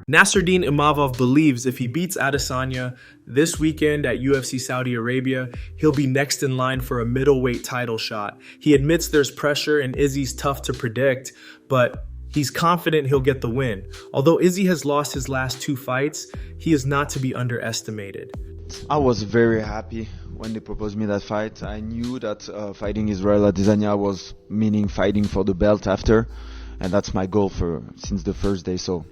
Nassourdine Imavov believes if he beats Adesanya this weekend at UFC Saudi Arabia, he'll be next in line for a middleweight title shot. He admits there's pressure and Izzy's tough to predict, but he's confident he'll get the win. Although Izzy has lost his last 2 fights, he is not to be underestimated. I was very happy when they proposed me that fight. I knew that fighting Israel Adesanya was meaning fighting for the belt after, and that's my goal since the first day, so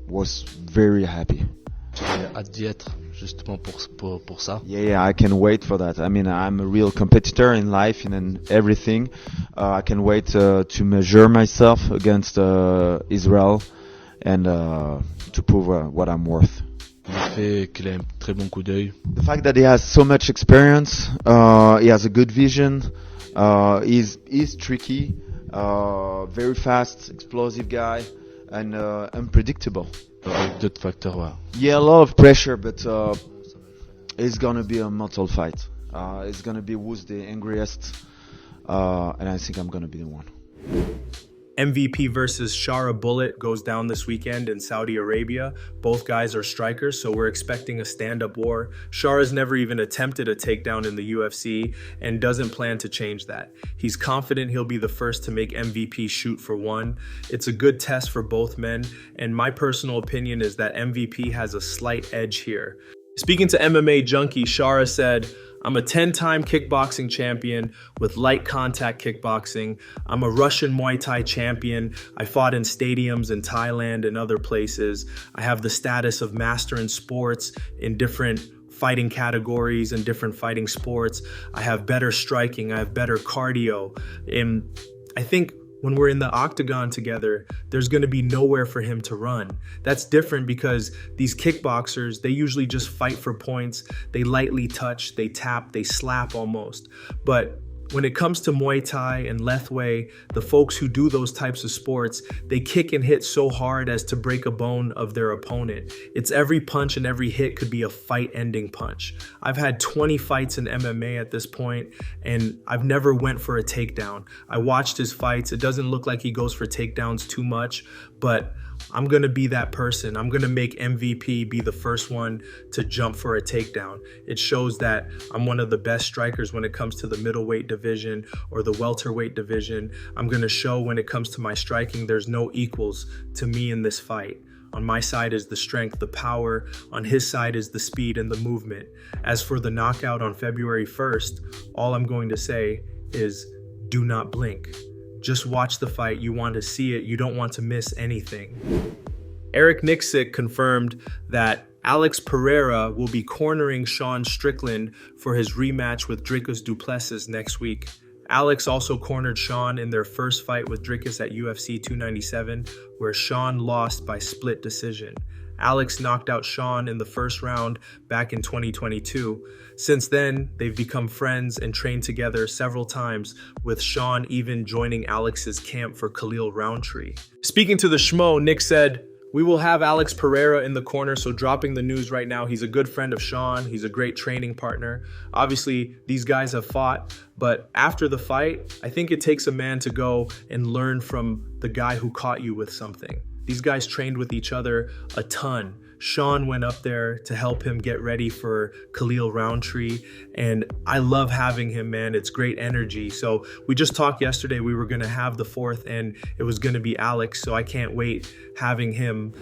was very happy. J'ai hâte d'y être, justement pour ça. Yeah, I can wait for that. I mean, I'm a real competitor in life and in everything. I can wait to measure myself against Israel and to prove what I'm worth. Le fait qu'il a un très bon coup d'œil. The fact that he has so much experience, he has a good vision, he's tricky, very fast, explosive guy, and unpredictable. Avec d'autres facteurs, ouais. Yeah, a lot of pressure, but it's gonna be a mortal fight. It's gonna be who's the angriest, and I think I'm gonna be the one. MVP versus Shara Bullet goes down this weekend in Saudi Arabia. Both guys are strikers, so we're expecting a stand-up war. Shara's never even attempted a takedown in the UFC and doesn't plan to change that. He's confident he'll be the first to make MVP shoot for one. It's a good test for both men, and my personal opinion is that MVP has a slight edge here. Speaking to MMA Junkie, Shara said, "I'm a 10-time kickboxing champion with light contact kickboxing. I'm a Russian Muay Thai champion. I fought in stadiums in Thailand and other places. I have the status of master in sports in different fighting categories and different fighting sports. I have better striking. I have better cardio." And I think when we're in the octagon together, there's going to be nowhere for him to run. That's different because these kickboxers, they usually just fight for points. They lightly touch, they tap, they slap almost. But when it comes to Muay Thai and Lethwei, the folks who do those types of sports, they kick and hit so hard as to break a bone of their opponent. It's every punch and every hit could be a fight-ending punch. I've had 20 fights in MMA at this point, and I've never went for a takedown. I watched his fights. It doesn't look like he goes for takedowns too much, but I'm going to be that person. I'm going to make MVP be the first one to jump for a takedown. It shows that I'm one of the best strikers when it comes to the middleweight division or the welterweight division. I'm going to show when it comes to my striking, there's no equals to me in this fight. On my side is the strength, the power. On his side is the speed and the movement. As for the knockout on February 1st, all I'm going to say is do not blink. Just watch the fight. You want to see it. You don't want to miss anything. Eric Nixick confirmed that Alex Pereira will be cornering Sean Strickland for his rematch with Dricus Du Plessis next week. Alex also cornered Sean in their first fight with Dricus at UFC 297, where Sean lost by split decision. Alex knocked out Sean in the first round back in 2022. Since then, they've become friends and trained together several times, with Sean even joining Alex's camp for Khalil Roundtree. Speaking to the Schmo, Nick said, "We will have Alex Pereira in the corner, so dropping the news right now. He's a good friend of Sean. He's a great training partner. Obviously, these guys have fought, but after the fight, I think it takes a man to go and learn from the guy who caught you with something. These guys trained with each other a ton. Sean went up there to help him get ready for Khalil Roundtree, and I love having him, man. It's great energy. So we just talked yesterday. We were going to have the fourth, and it was going to be Alex, so I can't wait having him."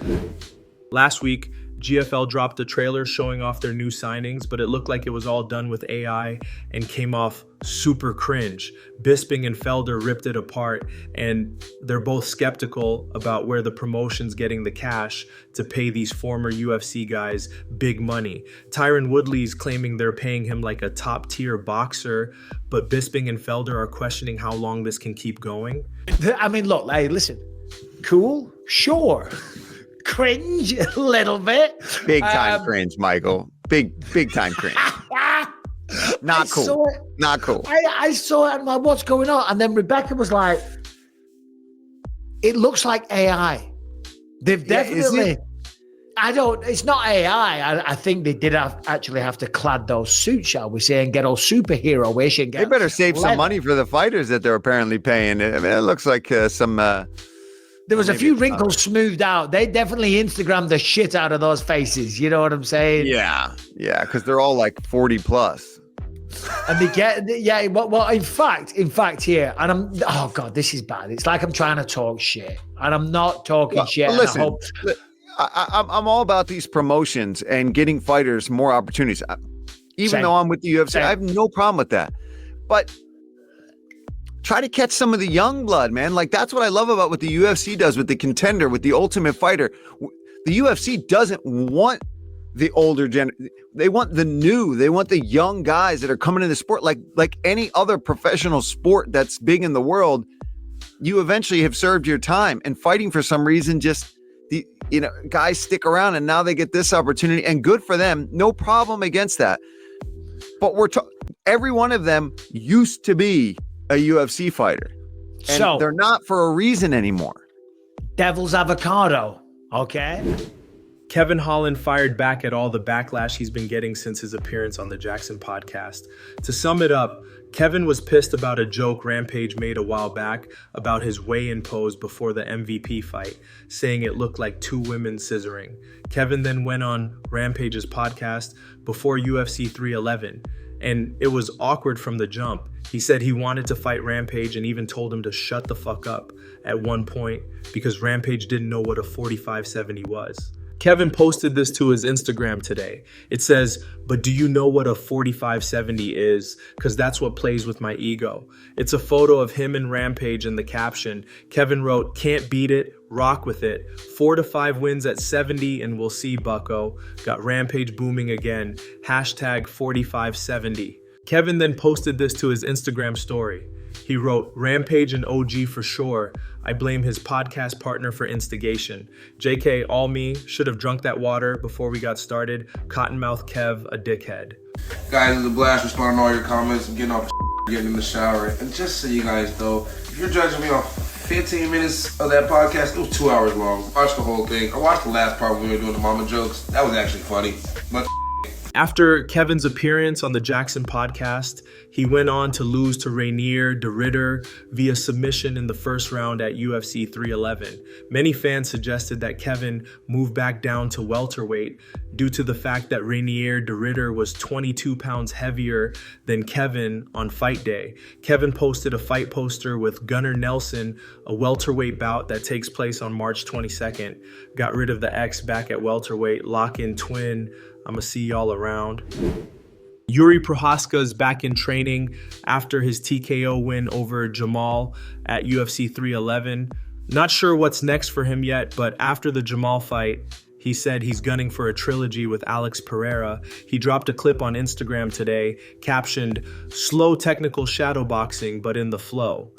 Last week, GFL dropped a trailer showing off their new signings, but it looked like it was all done with AI and came off super cringe. Bisping and Felder ripped it apart, and they're both skeptical about where the promotion's getting the cash to pay these former UFC guys big money. Tyron Woodley's claiming they're paying him like a top-tier boxer, but Bisping and Felder are questioning how long this can keep going. I mean, look, hey, listen, cool, sure. Cringe a little bit. Big time cringe, Michael. Big time cringe. Not cool. Not cool. I saw it and I'm like, what's going on? And then Rebecca was like, it looks like AI. They've definitely, it's not AI. I think they did actually have to clad those suits, shall we say, and get all superhero-ish. And They better save some money for the fighters that they're apparently paying. I mean, it looks like some There was a few wrinkles smoothed out. They definitely Instagrammed the shit out of those faces. You know what I'm saying? Yeah, because they're all like 40 plus. And they get, well, in fact here, and oh God, this is bad. It's like I'm trying to talk shit, and I'm not talking shit. Listen, I'm all about these promotions and getting fighters more opportunities. Even though I'm with the UFC, I have no problem with that. But try to catch some of the young blood, man. Like, that's what I love about what the UFC does with the Contender, with the Ultimate Fighter. The UFC doesn't want the older they want the new, they want the young guys that are coming in the sport. Like any other professional sport that's big in the world, you eventually have served your time, and fighting for some reason, just guys stick around, and now they get this opportunity, and good for them. No problem against that. But every one of them used to be a UFC fighter, and so they're not for a reason anymore. Devil's avocado, okay? Kevin Holland fired back at all the backlash he's been getting since his appearance on the Jackson podcast. To sum it up, Kevin was pissed about a joke Rampage made a while back about his weigh-in pose before the MVP fight, saying it looked like two women scissoring. Kevin then went on Rampage's podcast before UFC 311, and it was awkward from the jump. He said he wanted to fight Rampage and even told him to shut the fuck up at one point because Rampage didn't know what a 45-70 was. Kevin posted this to his Instagram today. It says, "But do you know what a 45-70 is? Because that's what plays with my ego." It's a photo of him and Rampage, in the caption. Kevin wrote, "Can't beat it, rock with it. 4 to 5 wins at 70 and we'll see, bucko. Got Rampage booming again. Hashtag 45-70. Kevin then posted this to his Instagram story. He wrote, "Rampage and OG for sure. I blame his podcast partner for instigation. JK, all me. Should have drunk that water before we got started. Cottonmouth Kev, a dickhead." Guys, it's a blast responding to all your comments. I'm getting off getting in the shower. And just so you guys know, if you're judging me off 15 minutes of that podcast, it was 2 hours long. Watch the whole thing. I watched the last part when we were doing the mama jokes. That was actually funny. But after Kevin's appearance on the Jackson podcast, he went on to lose to Rainier de Ridder via submission in the first round at UFC 311. Many fans suggested that Kevin move back down to welterweight due to the fact that Rainier de Ridder was 22 pounds heavier than Kevin on fight day. Kevin posted a fight poster with Gunnar Nelson, a welterweight bout that takes place on March 22nd. Got rid of the X back at welterweight, lock-in twin. I'ma see y'all around. Jiri Prochazka is back in training after his TKO win over Jamal at UFC 311. Not sure what's next for him yet, but after the Jamal fight, he said he's gunning for a trilogy with Alex Pereira. He dropped a clip on Instagram today, captioned, "Slow technical shadowboxing, but in the flow."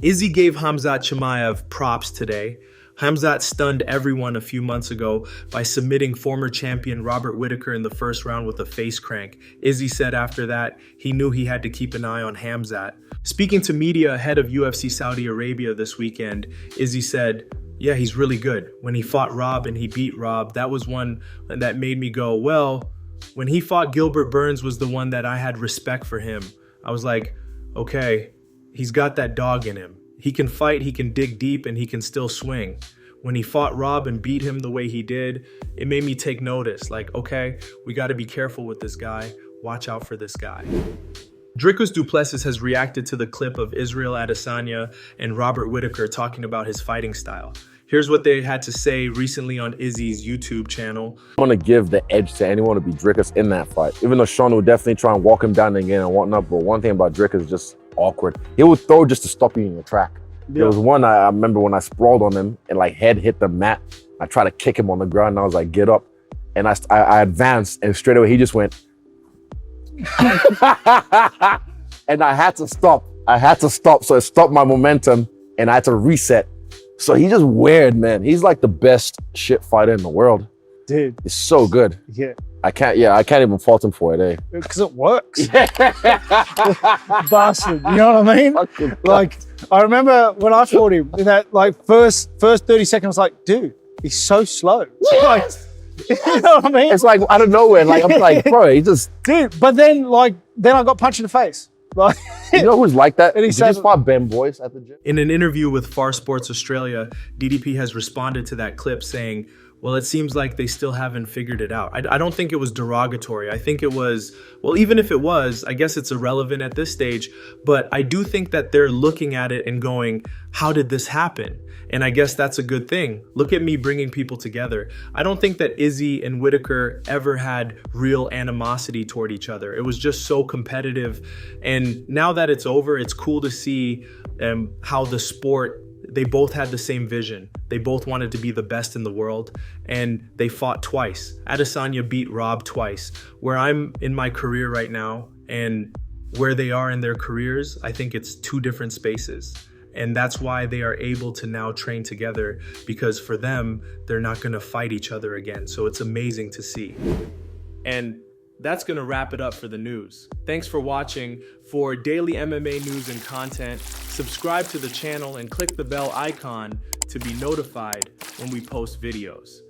Izzy gave Khamzat Chimaev props today. Khamzat stunned everyone a few months ago by submitting former champion Robert Whittaker in the first round with a face crank. Izzy said after that, he knew he had to keep an eye on Khamzat. Speaking to media ahead of UFC Saudi Arabia this weekend, Izzy said, yeah, he's really good. When he fought Rob and he beat Rob, that was one that made me go, well, when he fought Gilbert Burns was the one that I had respect for him. I was like, okay, he's got that dog in him. He can fight, he can dig deep, and he can still swing. When he fought Rob and beat him the way he did, it made me take notice. Like, okay, we got to be careful with this guy. Watch out for this guy. Dricus Du Plessis has reacted to the clip of Israel Adesanya and Robert Whittaker talking about his fighting style. Here's what they had to say recently on Izzy's YouTube channel. I want to give the edge to anyone to be Dricus in that fight. Even though Sean will definitely try and walk him down again and whatnot, but one thing about Dricus is just awkward. He would throw just to stop you in your track. Yeah. There was one I remember when I sprawled on him and like head hit the mat. I tried to kick him on the ground and I was like, get up. And I advanced and straight away he just went. And I had to stop. So it stopped my momentum and I had to reset. So he's just weird, man. He's like the best shit fighter in the world. Dude. It's so good. Yeah. I can't even fault him for it, eh? Because it works. Bastard, you know what I mean? Like, I remember when I fought him, in that like first 30 seconds, I was like, dude, he's so slow. Like, you know what I mean? It's like out of nowhere. Like, I'm like, bro, he just... Dude, but then I got punched in the face. Like, you know who's like that? And he Did you just fought Ben Boyce at the gym? In an interview with Far Sports Australia, DDP has responded to that clip saying, well, it seems like they still haven't figured it out. I don't think it was derogatory. I think it was, well, even if it was, I guess it's irrelevant at this stage, but I do think that they're looking at it and going, how did this happen? And I guess that's a good thing. Look at me bringing people together. I don't think that Izzy and Whittaker ever had real animosity toward each other. It was just so competitive. And now that it's over, it's cool to see how the sport, they both had the same vision. They both wanted to be the best in the world, and they fought twice. Adesanya beat Rob twice. Where I'm in my career right now and where they are in their careers, I think it's two different spaces. And that's why they are able to now train together, because for them, they're not going to fight each other again. So it's amazing to see. And that's going to wrap it up for the news. Thanks for watching. For daily MMA news and content, subscribe to the channel and click the bell icon to be notified when we post videos.